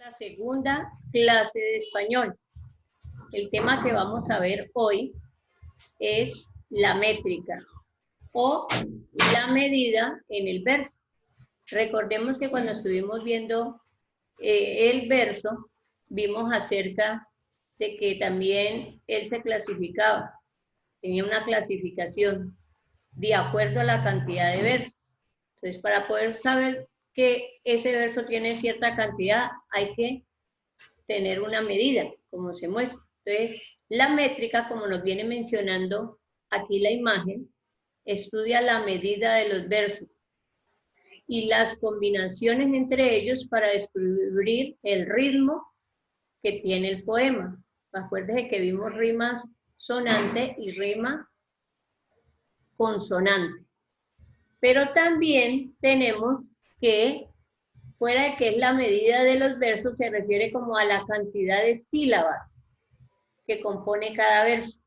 La segunda clase de español. El tema que vamos a ver hoy es la métrica o la medida en el verso. Recordemos que cuando estuvimos viendo el verso, vimos acerca de que también él se clasificaba, tenía una clasificación de acuerdo a la cantidad de versos. Entonces, para poder saber que ese verso tiene cierta cantidad, hay que tener una medida, como se muestra. Entonces, la métrica, como nos viene mencionando aquí la imagen, estudia la medida de los versos y las combinaciones entre ellos para descubrir el ritmo que tiene el poema. Acuérdense que vimos rimas sonante y rima consonante. Pero también tenemos que, fuera de que es la medida de los versos, se refiere como a la cantidad de sílabas que compone cada verso.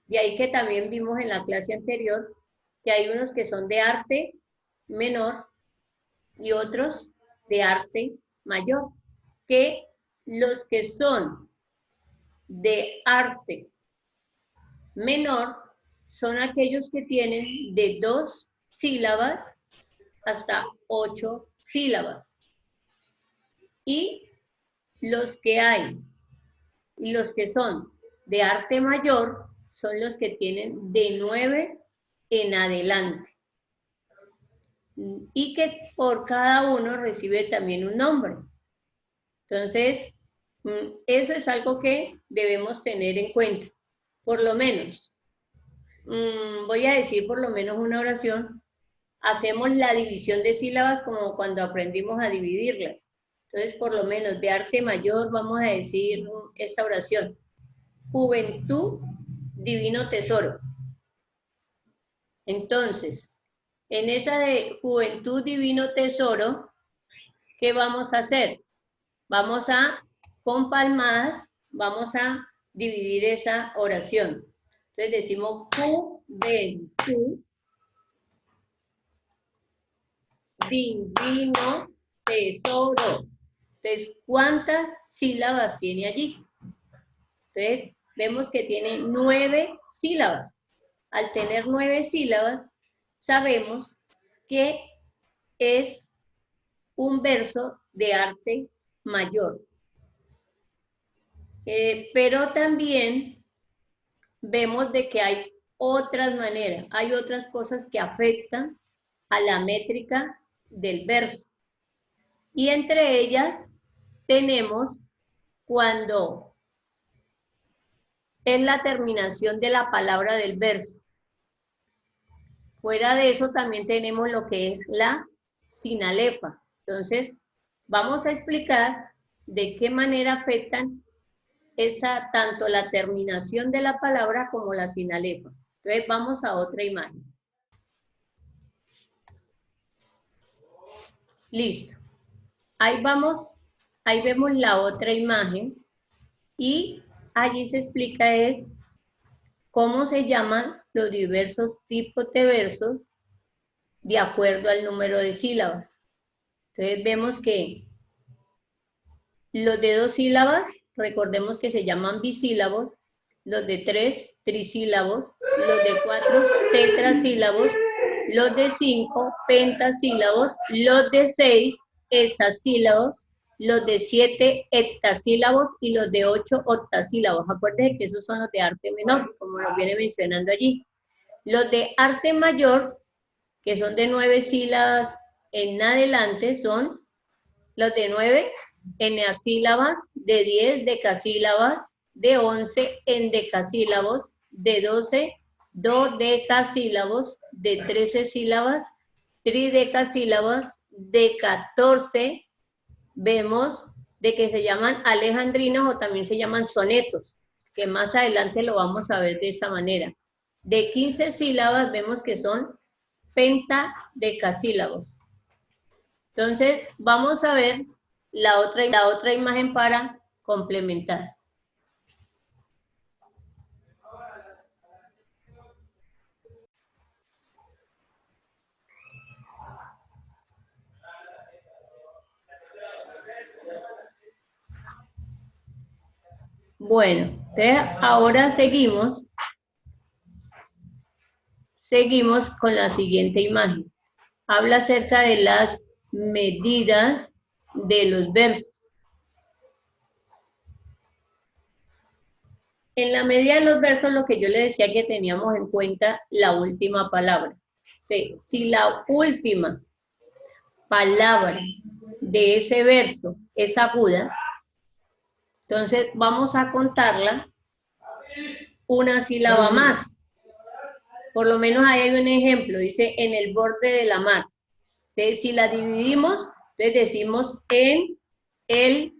De ahí que también vimos en la clase anterior que hay unos que son de arte menor y otros de arte mayor, que los que son de arte menor son aquellos que tienen de 2 sílabas hasta 8 sílabas. Y los que hay, y los que son de arte mayor, son los que tienen de 9 en adelante. Y que por cada uno recibe también un nombre. Entonces, eso es algo que debemos tener en cuenta. Por lo menos, voy a decir por lo menos una oración. Hacemos la división de sílabas como cuando aprendimos a dividirlas. Entonces, por lo menos de arte mayor vamos a decir esta oración. Juventud, divino tesoro. Entonces, en esa de juventud, divino tesoro, ¿qué vamos a hacer? Vamos a, con palmadas, vamos a dividir esa oración. Entonces decimos juventud, divino tesoro. Entonces, ¿cuántas sílabas tiene allí? Entonces, vemos que tiene 9 sílabas. Al tener 9 sílabas, sabemos que es un verso de arte mayor. Pero también vemos de que hay otras maneras, hay otras cosas que afectan a la métrica del verso. Y entre ellas tenemos cuando es la terminación de la palabra del verso. Fuera de eso también tenemos lo que es la sinalefa. Entonces, vamos a explicar de qué manera afectan tanto la terminación de la palabra como la sinalefa. Entonces, vamos a otra imagen. Listo. Ahí vamos, ahí vemos la otra imagen y allí se explica cómo se llaman los diversos tipos de versos de acuerdo al número de sílabas. Entonces vemos que los de 2 sílabas, recordemos que se llaman bisílabos, los de 3, trisílabos, los de 4, tetrasílabos, los de 5, pentasílabos, los de 6, hexasílabos, los de 7, heptasílabos y los de 8, octasílabos. Acuérdense que esos son los de arte menor, como nos viene mencionando allí. Los de arte mayor, que son de 9 sílabas en adelante, son los de 9 eneasílabas, de 10 decasílabas, de 11 endecasílabos, de 12 dodecasílabos, de 13 sílabas, tridecasílabas, de 14 vemos de que se llaman alejandrinos o también se llaman sonetos, que más adelante lo vamos a ver de esa manera. De 15 sílabas vemos que son pentadecasílabos. Entonces, vamos a ver la otra imagen para complementar. Bueno, entonces ahora seguimos con la siguiente imagen. Habla acerca de las medidas de los versos. En la medida de los versos, lo que yo le decía que teníamos en cuenta la última palabra. Si la última palabra de ese verso es aguda, entonces vamos a contarla una sílaba más. Por lo menos ahí hay un ejemplo, dice en el borde de la mar. Entonces, si la dividimos, entonces decimos en el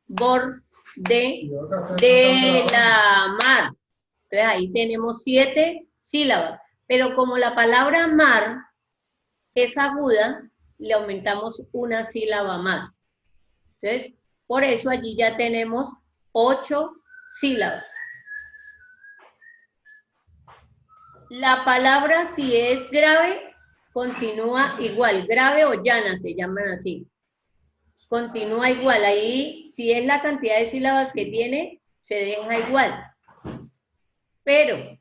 borde de la mar. Entonces ahí tenemos 7 sílabas. Pero como la palabra mar es aguda, le aumentamos una sílaba más. Entonces, por eso allí ya tenemos 8 sílabas. La palabra, si es grave, continúa igual. Grave o llana se llaman así. Continúa igual. Ahí, si es la cantidad de sílabas que tiene, se deja igual. Pero,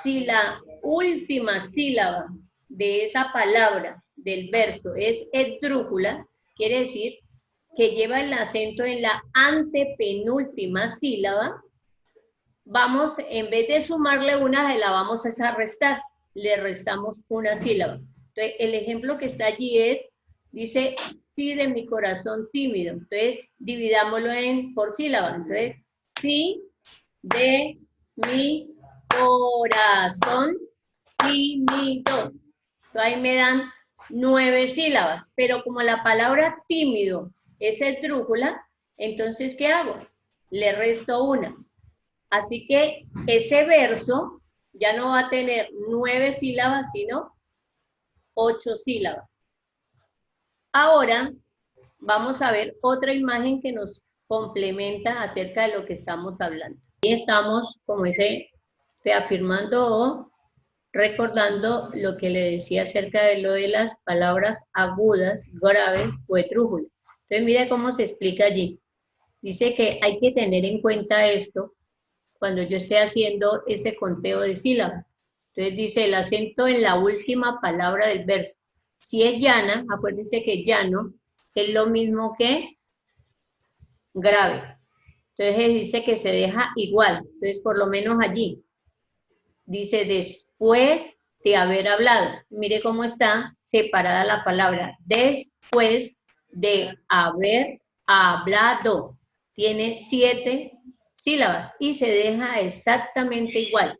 si la última sílaba de esa palabra, del verso, es esdrújula, quiere decir que lleva el acento en la antepenúltima sílaba, vamos, en vez de sumarle una, la vamos a restar. Le restamos una sílaba. Entonces, el ejemplo que está allí es, dice, sí de mi corazón tímido. Entonces, dividámoslo por sílabas. Entonces, sí de mi corazón tímido. Entonces, ahí me dan 9 sílabas. Pero como la palabra tímido es esdrújula, entonces, ¿qué hago? Le resto una. Así que ese verso ya no va a tener 9 sílabas, sino 8 sílabas. Ahora vamos a ver otra imagen que nos complementa acerca de lo que estamos hablando. Y estamos, como dice, reafirmando o recordando lo que le decía acerca de lo de las palabras agudas, graves o esdrújulas. Entonces mire cómo se explica allí. Dice que hay que tener en cuenta esto cuando yo esté haciendo ese conteo de sílabas. Entonces dice el acento en la última palabra del verso. Si es llana, acuérdense que llano es lo mismo que grave. Entonces dice que se deja igual. Entonces por lo menos allí. Dice después de haber hablado. Mire cómo está separada la palabra. Después de haber hablado. Tiene 7 sílabas y se deja exactamente igual.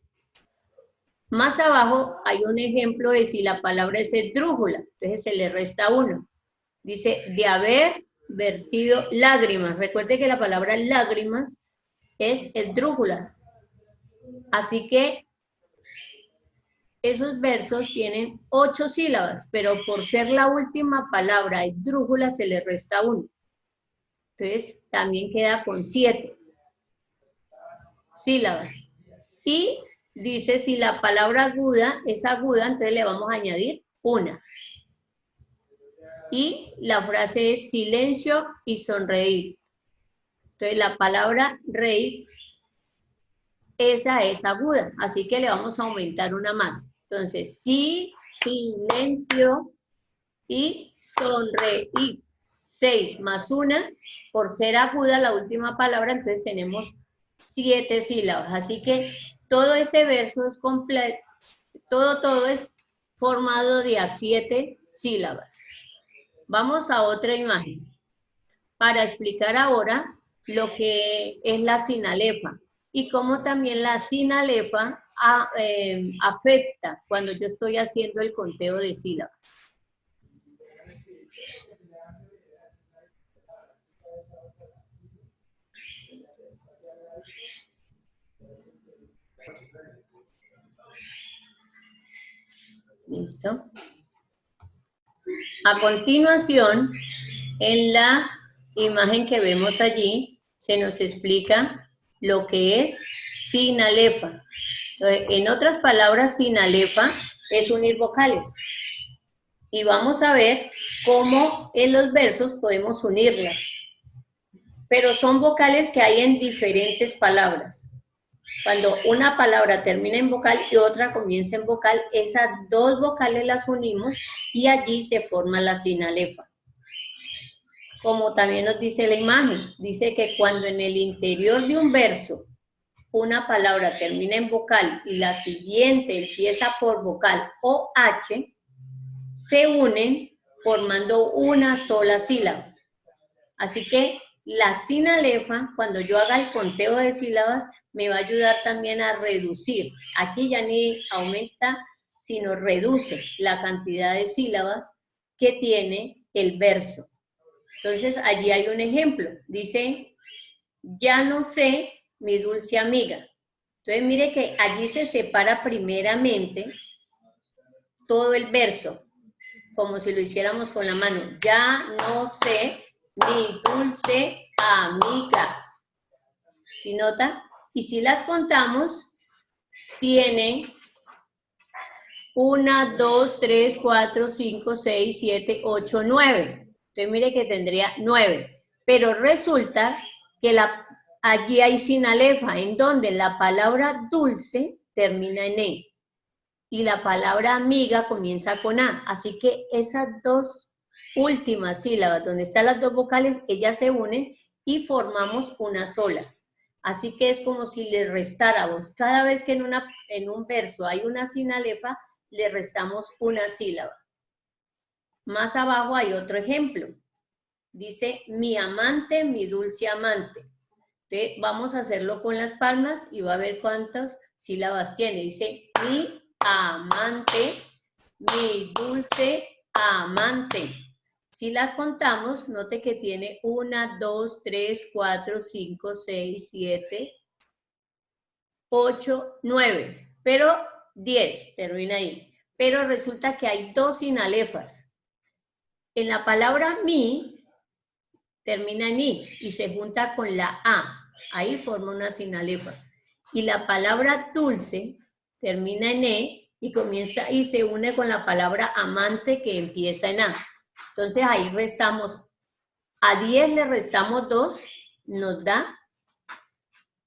Más abajo hay un ejemplo de si la palabra es esdrújula, entonces se le resta 1. Dice, de haber vertido lágrimas. Recuerde que la palabra lágrimas es esdrújula. Así que esos versos tienen 8 sílabas, pero por ser la última palabra esdrújula se le resta 1. Entonces también queda con 7 sílabas. Y dice, si la palabra aguda es aguda, entonces le vamos a añadir 1. Y la frase es silencio y sonreír. Entonces la palabra reír, esa es aguda, así que le vamos a aumentar una más. Entonces, sí, silencio y sonreír. 6 más 1, por ser aguda la última palabra, entonces tenemos 7 sílabas. Así que todo ese verso es completo, todo es formado de a 7 sílabas. Vamos a otra imagen para explicar ahora lo que es la sinalefa y cómo también la sinalefa afecta cuando yo estoy haciendo el conteo de sílabas. ¿Listo? A continuación, en la imagen que vemos allí, se nos explica lo que es sinalefa. Entonces, en otras palabras, sinalefa es unir vocales. Y vamos a ver cómo en los versos podemos unirlas. pero son vocales que hay en diferentes palabras. Cuando una palabra termina en vocal y otra comienza en vocal, esas dos vocales las unimos y allí se forma la sinalefa. Como también nos dice la imagen, dice que cuando en el interior de un verso una palabra termina en vocal y la siguiente empieza por vocal o H, se unen formando una sola sílaba. Así que la sinalefa, cuando yo haga el conteo de sílabas, me va a ayudar también a reducir. Aquí ya ni aumenta, sino reduce la cantidad de sílabas que tiene el verso. Entonces, allí hay un ejemplo. Dice, ya no sé, mi dulce amiga. Entonces, mire que allí se separa primeramente todo el verso, como si lo hiciéramos con la mano. Ya no sé, mi dulce amiga. ¿Sí nota? Y si las contamos, tiene 1, 2, 3, 4, 5, 6, 7, 8, 9. Entonces mire que tendría 9. Pero resulta que allí hay sinalefa, en donde la palabra dulce termina en E y la palabra amiga comienza con A. Así que esas dos últimas sílabas, donde están las dos vocales, ellas se unen y formamos una sola. Así que es como si le restáramos. Cada vez que en un verso hay una sinalefa, le restamos una sílaba. Más abajo hay otro ejemplo. Dice, mi amante, mi dulce amante. Entonces, vamos a hacerlo con las palmas y va a ver cuántas sílabas tiene. Dice, mi amante, mi dulce amante. Si la contamos, note que tiene 1, 2, 3, 4, 5, 6, 7, 8, 9. Pero 10, termina ahí. Pero resulta que hay dos sinalefas. En la palabra mi, termina en i y se junta con la a. Ahí forma una sinalefa. Y la palabra dulce termina en e y comienza y se une con la palabra amante que empieza en a. Entonces ahí restamos, a 10 le restamos 2, nos da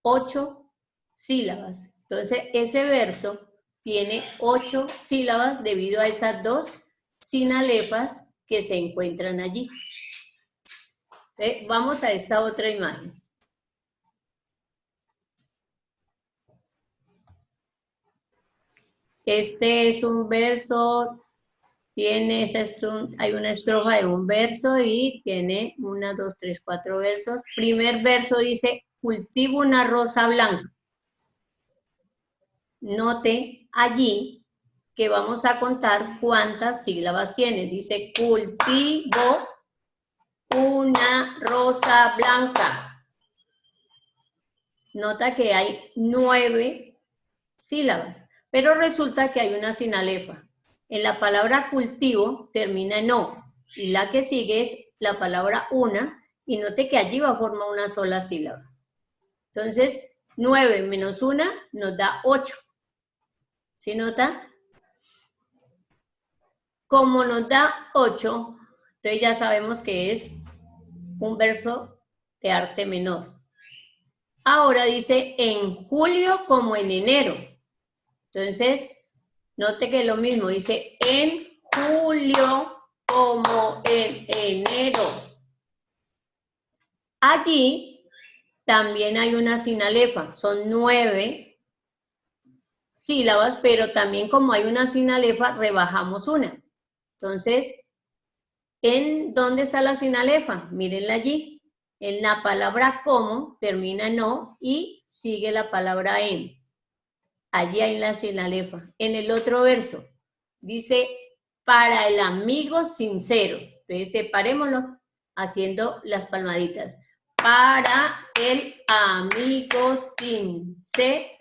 8 sílabas. Entonces ese verso tiene 8 sílabas debido a esas dos sinalefas que se encuentran allí. Vamos a esta otra imagen. Este es un verso, hay una estrofa de un verso y tiene 1, 2, 3, 4 versos. Primer verso dice, cultivo una rosa blanca. Note allí que vamos a contar cuántas sílabas tiene. Dice, cultivo una rosa blanca. Nota que hay 9 sílabas, pero resulta que hay una sinalefa. En la palabra cultivo termina en o, y la que sigue es la palabra una, y note que allí va a formar una sola sílaba. Entonces, 9 menos 1 nos da 8. ¿Sí nota? Como nos da 8, entonces ya sabemos que es un verso de arte menor. Ahora dice en julio como en enero. Entonces, note que es lo mismo, dice en julio como en enero. Allí también hay una sinalefa, son 9 sílabas, pero también como hay una sinalefa, rebajamos una. Entonces, ¿en dónde está la sinalefa? Mírenla allí. En la palabra como termina en o y sigue la palabra en. Allí hay la sinalefa. En el otro verso dice, para el amigo sincero. Entonces separémoslo haciendo las palmaditas. Para el amigo sincero.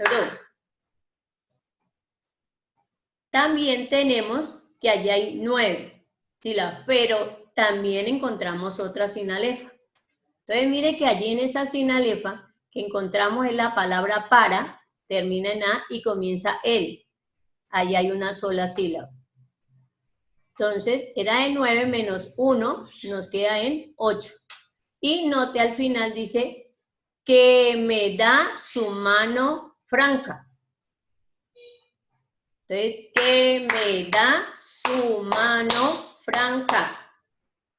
También tenemos que allí hay 9 sílabas, pero también encontramos otra sinalefa. Entonces mire que allí en esa sinalefa que encontramos en la palabra para, termina en a y comienza el. Allí hay una sola sílaba. Entonces, era de 9 menos 1, nos queda en 8. Y note al final dice que me da su mano franca. Entonces, que me da su mano franca.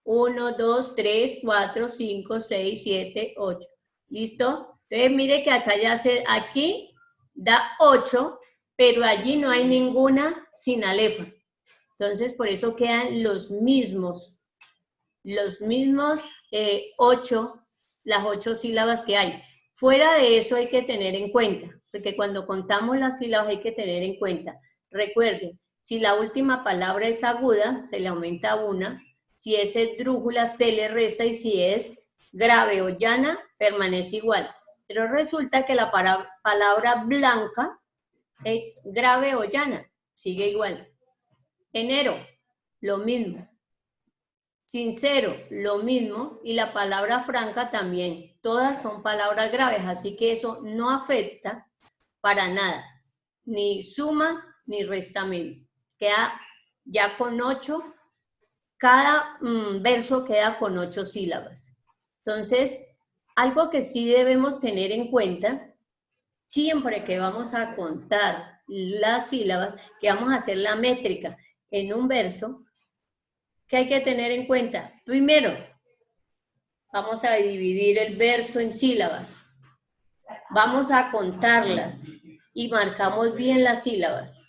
1, 2, 3, 4, 5, 6, 7, 8. ¿Listo? Entonces, mire que acá ya aquí da 8, pero allí no hay ninguna sinalefa. Entonces, por eso quedan los mismos 8, las 8 sílabas que hay. Fuera de eso hay que tener en cuenta, porque cuando contamos las sílabas hay que tener en cuenta. Recuerden, si la última palabra es aguda, se le aumenta 1. Si es esdrújula, se le resta, y si es grave o llana, permanece igual. Pero resulta que la palabra blanca es grave o llana, sigue igual. Enero, lo mismo. Sincero, lo mismo, y la palabra franca también. Todas son palabras graves, así que eso no afecta para nada, ni suma ni resta menos. Queda ya con 8, cada verso queda con 8 sílabas. Entonces, algo que sí debemos tener en cuenta, siempre que vamos a contar las sílabas, que vamos a hacer la métrica en un verso, ¿qué hay que tener en cuenta? Primero, vamos a dividir el verso en sílabas. Vamos a contarlas y marcamos bien las sílabas.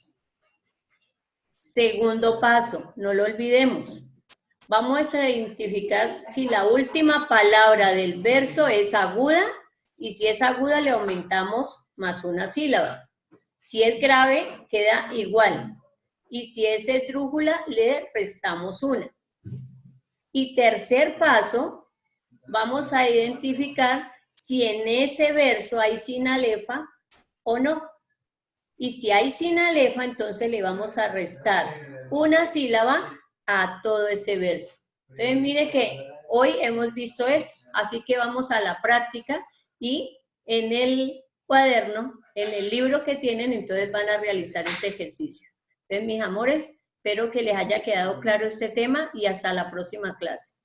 Segundo paso, no lo olvidemos. Vamos a identificar si la última palabra del verso es aguda, y si es aguda le aumentamos más una sílaba. Si es grave, queda igual. Y si es esdrújula, le restamos una. Y tercer paso, vamos a identificar si en ese verso hay sinalefa o no. Y si hay sinalefa, entonces le vamos a restar una sílaba a todo ese verso. Entonces, mire que hoy hemos visto esto, así que vamos a la práctica, y en el cuaderno, en el libro que tienen, entonces van a realizar este ejercicio. Entonces, mis amores, espero que les haya quedado claro este tema y hasta la próxima clase.